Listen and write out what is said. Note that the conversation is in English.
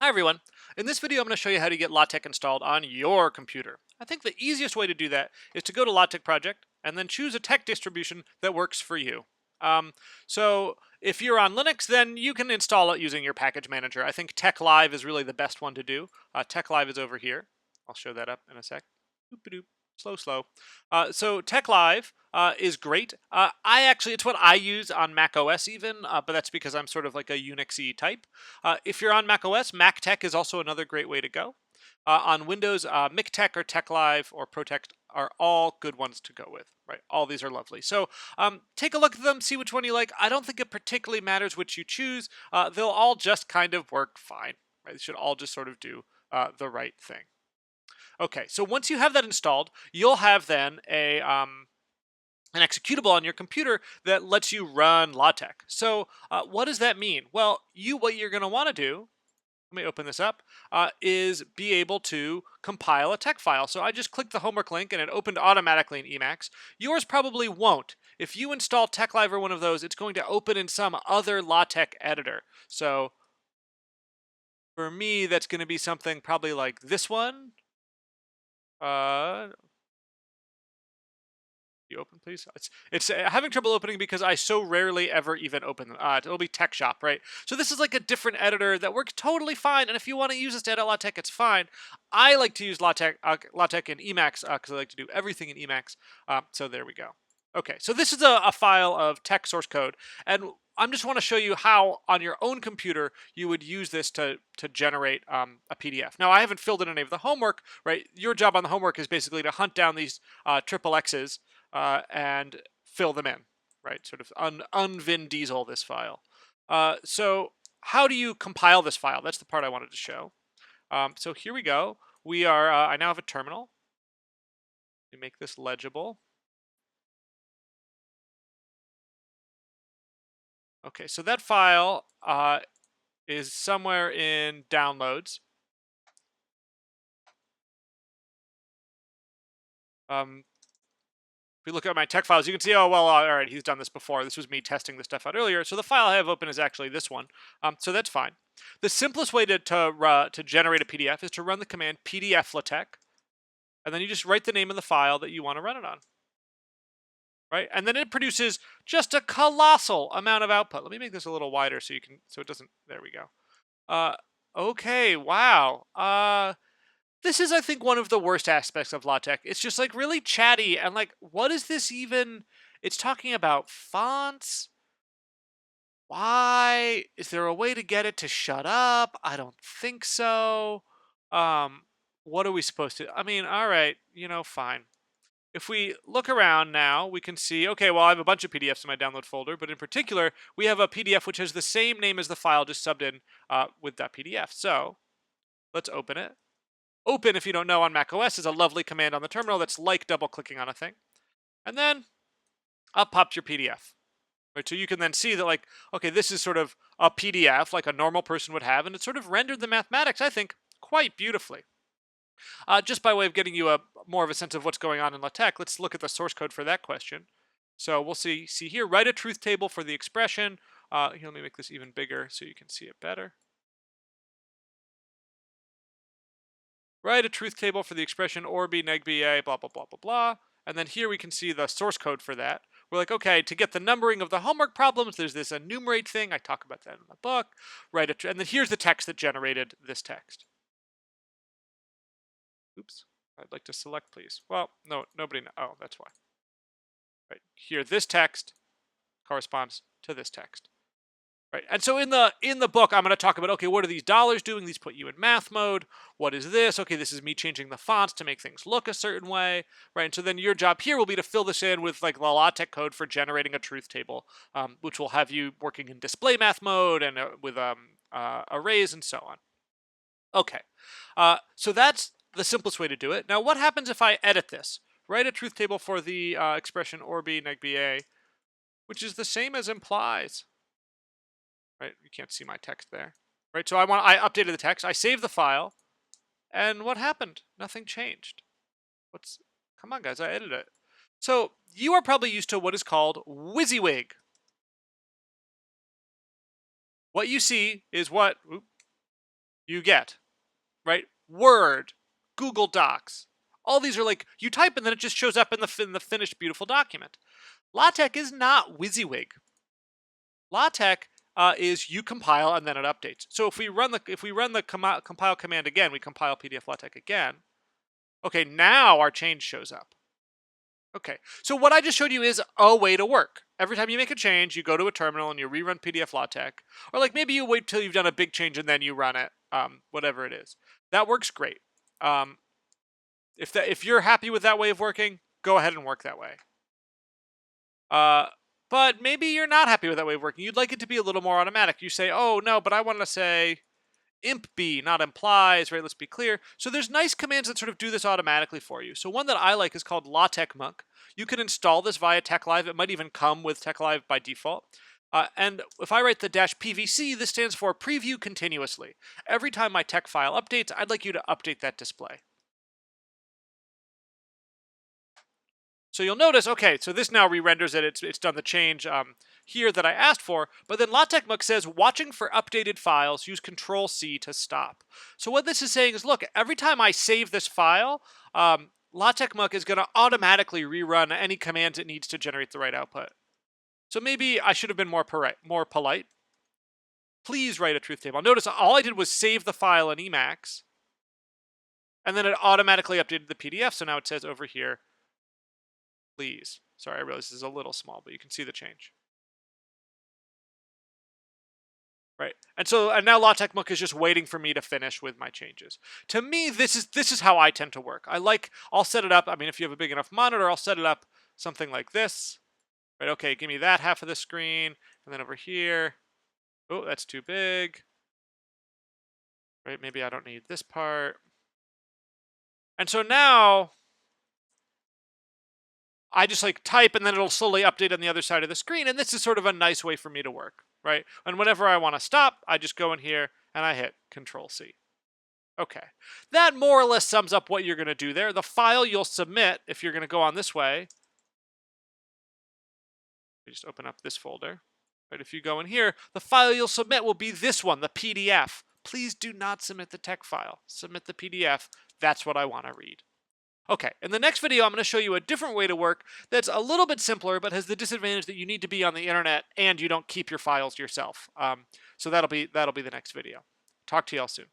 Hi everyone. In this video I'm going to show you how to get LaTeX installed on your computer. I think the easiest way to do that is to go to LaTeX project and then choose a tech distribution that works for you. So if you're on Linux, then you can install it using your package manager. I think Tech Live is really the best one to do. Tech Live is over here. I'll show that up in a sec. Doop-a-doop. Slow, slow. So Tech Live is great. It's what I use on Mac OS even, but that's because I'm sort of like a Unixy type. If you're on Mac OS, MacTech is also another great way to go. On Windows, MicTech or Tech Live or ProTech are all good ones to go with, right? All these are lovely. So take a look at them, see which one you like. I don't think it particularly matters which you choose. They'll all just kind of work fine, right? They should all just sort of do the right thing. Okay, so once you have that installed, you'll have then an executable on your computer that lets you run LaTeX. So what does that mean? Well, what you're going to want to do, let me open this up, is be able to compile a tex file. So I just clicked the homework link and it opened automatically in Emacs. Yours probably won't. If you install TechLive or one of those, it's going to open in some other LaTeX editor. So for me, that's going to be something probably like this one. You open, please? It's having trouble opening because I so rarely ever even open them. It'll be Tech Shop, right? So this is like a different editor that works totally fine. And if you want to use this to edit LaTeX, it's fine. I like to use LaTeX in Emacs because I like to do everything in Emacs. So there we go. Okay, so this is a file of tech source code, and I just want to show you how on your own computer you would use this to generate a PDF. Now I haven't filled in any of the homework, right? Your job on the homework is basically to hunt down these triple X's and fill them in, right? Sort of un-Vin Diesel this file. So how do you compile this file? That's the part I wanted to show. So here we go. We are. I now have a terminal. We make this legible. Okay, so that file is somewhere in downloads. If we look at my tech files, you can see, oh, well, all right, he's done this before. This was me testing this stuff out earlier. So the file I have open is actually this one. So that's fine. The simplest way to generate a PDF is to run the command pdf latex, and then you just write the name of the file that you want to run it on. Right, and then it produces just a colossal amount of output. Let me make this a little wider so it doesn't. There we go. Okay, wow. This is, I think, one of the worst aspects of LaTeX. It's just like really chatty and like, what is this even? It's talking about fonts. Why? Is there a way to get it to shut up? I don't think so. Um, what are we supposed to? I mean, all right, fine. If we look around now, we can see, okay, well, I have a bunch of PDFs in my download folder, but in particular, we have a PDF which has the same name as the file, just subbed in with that PDF. So let's open it. Open, if you don't know, on Mac OS is a lovely command on the terminal that's like double-clicking on a thing. And then up pops your PDF. Right, so you can then see that, like, okay, this is sort of a PDF like a normal person would have, and it sort of rendered the mathematics, I think, quite beautifully. Just by way of getting you more of a sense of what's going on in LaTeX, let's look at the source code for that question. So we'll see here, write a truth table for the expression. Here, let me make this even bigger so you can see it better. Write a truth table for the expression or b neg ba, blah, blah, blah, blah, blah. And then here we can see the source code for that. We're like, okay, to get the numbering of the homework problems, there's this enumerate thing. I talk about that in the book. And then here's the text that generated this text. Oops, I'd like to select, please. Well, no, nobody, oh, that's why. Right here, this text corresponds to this text. Right, and so in the book, I'm going to talk about, okay, what are these dollars doing? These put you in math mode. What is this? Okay, this is me changing the fonts to make things look a certain way, right? And so then your job here will be to fill this in with like the LaTeX code for generating a truth table, which will have you working in display math mode and with arrays and so on. Okay, so that's the simplest way to do it. Now, what happens if I edit this? Write a truth table for the expression or b neg ba, which is the same as implies. Right, you can't see my text there. Right, so I updated the text. I saved the file, and what happened? Nothing changed. Come on, guys, I edited it. So you are probably used to what is called WYSIWYG. What you see is what you get, right? Word, Google Docs. All these are like, you type and then it just shows up in the finished beautiful document. LaTeX is not WYSIWYG. LaTeX is you compile and then it updates. So if we run the compile command again, we compile PDF LaTeX again. Okay, now our change shows up. Okay, so what I just showed you is a way to work. Every time you make a change, you go to a terminal and you rerun PDF LaTeX, or like maybe you wait till you've done a big change and then you run it. Whatever it is, that works great. If you're happy with that way of working, go ahead and work that way. But maybe you're not happy with that way of working. You'd like it to be a little more automatic. You say, oh no, but I want to say imp not implies, right? Let's be clear. So there's nice commands that sort of do this automatically for you. So one that I like is called LaTeX. You can install this via TechLive. It might even come with TechLive by default. And if I write the -PVC, this stands for preview continuously. Every time my tech file updates, I'd like you to update that display. So you'll notice, okay, so this now re-renders it. It's done the change here that I asked for, but then LaTeX says, watching for updated files, use Control-C to stop. So what this is saying is, look, every time I save this file, LaTeX is going to automatically rerun any commands it needs to generate the right output. So maybe I should have been more polite. Please write a truth table. Notice all I did was save the file in Emacs, and then it automatically updated the PDF, so now it says over here, please. Sorry, I realize this is a little small, but you can see the change. Right, and now LaTeX is just waiting for me to finish with my changes. To me, this is how I tend to work. I'll set it up. I mean, if you have a big enough monitor, I'll set it up something like this. Right, okay, give me that half of the screen, and then over here, oh, that's too big. Right, maybe I don't need this part. And so now I just like type and then it'll slowly update on the other side of the screen. And this is sort of a nice way for me to work, right? And whenever I want to stop, I just go in here and I hit Control-C. Okay, that more or less sums up what you're going to do there. The file you'll submit, if you're going to go on this way, you just open up this folder. Right, if you go in here, the file you'll submit will be this one, the PDF. Please do not submit the text file. Submit the PDF. That's what I want to read. Okay, in the next video, I'm going to show you a different way to work that's a little bit simpler, but has the disadvantage that you need to be on the internet and you don't keep your files yourself. So that'll be the next video. Talk to y'all soon.